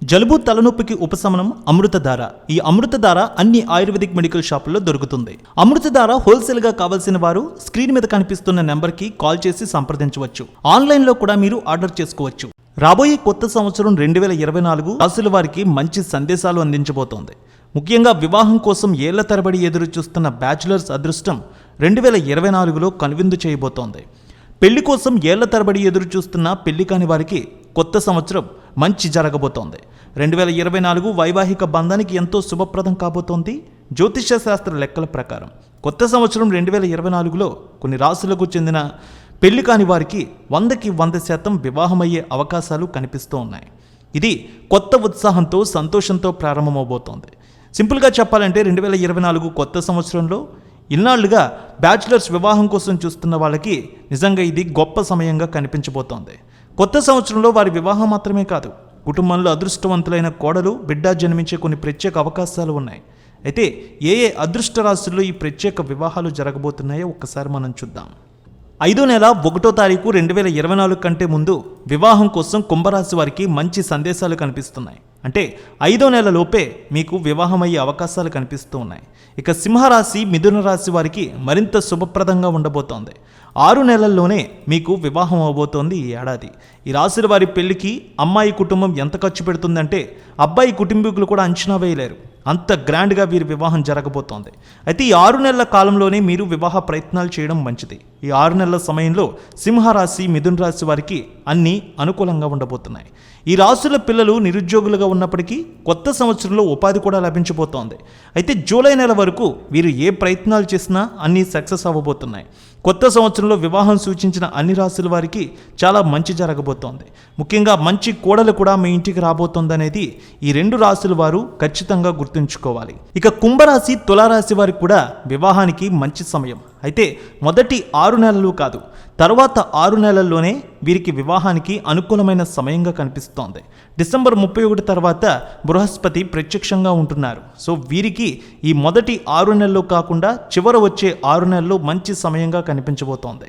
జలుబు తలనొప్పికి ఉపశమనం అమృతధార. ఈ అమృతధార అన్ని ఆయుర్వేదిక్ మెడికల్ షాపుల్లో దొరుకుతుంది. అమృతధార హోల్సేల్ గా కావాల్సిన వారు స్క్రీన్ మీద కనిపిస్తున్న నెంబర్కి కాల్ చేసి సంప్రదించవచ్చు. ఆన్లైన్లో కూడా మీరు ఆర్డర్ చేసుకోవచ్చు. రాబోయే కొత్త సంవత్సరం 2024 రాసుల వారికి మంచి సందేశాలు అందించబోతోంది. ముఖ్యంగా వివాహం కోసం ఏళ్ల తరబడి ఎదురు చూస్తున్న బ్యాచులర్స్ అదృష్టం 2024లో కనువిందు చేయబోతోంది. పెళ్లి కోసం ఏళ్ల తరబడి ఎదురు చూస్తున్న పెళ్లి కాని వారికి కొత్త సంవత్సరం మంచి జరగబోతోంది. 2024 వైవాహిక బంధానికి ఎంతో శుభప్రదం కాబోతోంది. జ్యోతిష్య శాస్త్ర లెక్కల ప్రకారం కొత్త సంవత్సరం 2024లో కొన్ని రాశులకు చెందిన పెళ్లి కాని వారికి 100కి 100% వివాహమయ్యే అవకాశాలు కనిపిస్తూ ఉన్నాయి. ఇది కొత్త ఉత్సాహంతో సంతోషంతో ప్రారంభమవబోతోంది. సింపుల్గా చెప్పాలంటే 2024 కొత్త సంవత్సరంలో ఇన్నాళ్లుగా బ్యాచులర్స్ వివాహం కోసం చూస్తున్న వాళ్ళకి నిజంగా ఇది గొప్ప సమయంగా కనిపించబోతోంది. కొత్త సంవత్సరంలో వారి వివాహం మాత్రమే కాదు, కుటుంబంలో అదృష్టవంతులైన కోడలు బిడ్డ జన్మించే కొన్ని ప్రత్యేక అవకాశాలు ఉన్నాయి. అయితే ఏ అదృష్ట రాశుల్లో ఈ ప్రత్యేక వివాహాలు జరగబోతున్నాయో ఒక్కసారి మనం చూద్దాం. 5వ నెల 1వ తారీఖు 2024 కంటే ముందు వివాహం కోసం కుంభరాశి వారికి మంచి సందేశాలు కనిపిస్తున్నాయి. అంటే 5వ నెల లోపే మీకు వివాహం అయ్యే అవకాశాలు కనిపిస్తూ ఉన్నాయి. ఇక సింహరాశి, మిథున రాశి వారికి మరింత శుభప్రదంగా ఉండబోతోంది. 6 నెలల్లోనే మీకు వివాహం అవబోతోంది ఈ ఏడాది. ఈ రాశుల వారి పెళ్లికి అమ్మాయి కుటుంబం ఎంత ఖర్చు పెడుతుందంటే అబ్బాయి కుటుంబీకులు కూడా అంచనా వేయలేరు. అంత గ్రాండ్గా వీరి వివాహం జరగబోతోంది. అయితే ఈ 6 నెలల కాలంలోనే మీరు వివాహ ప్రయత్నాలు చేయడం మంచిది. ఈ 6 నెలల సమయంలో సింహరాశి, మిథున రాశి వారికి అన్నీ అనుకూలంగా ఉండబోతున్నాయి. ఈ రాశుల పిల్లలు నిరుద్యోగులుగా ఉన్నప్పటికీ కొత్త సంవత్సరంలో ఉపాధి కూడా లభించబోతోంది. అయితే జూలై నెల వరకు వీరు ఏ ప్రయత్నాలు చేసినా అన్నీ సక్సెస్ అవ్వబోతున్నాయి. కొత్త సంవత్సరంలో వివాహం సూచించిన అన్ని రాశుల వారికి చాలా మంచి జరగబోతోంది. ముఖ్యంగా మంచి కోడలు కూడా మీ ఇంటికి రాబోతోందనేది ఈ 2 రాశుల వారు ఖచ్చితంగా గుర్తుంచుకోవాలి. ఇక కుంభరాశి, తులారాశి వారికి కూడా వివాహానికి మంచి సమయం. అయితే మొదటి 6 నెలలు కాదు, తర్వాత 6 నెలల్లోనే వీరికి వివాహానికి అనుకూలమైన సమయంగా కనిపిస్తోంది. డిసెంబర్ 31 తర్వాత బృహస్పతి ప్రత్యక్షంగా ఉంటున్నారు. సో వీరికి ఈ మొదటి 6 నెలలు కాకుండా చివర వచ్చే 6 నెలలు మంచి సమయంగా కనిపించబోతోంది.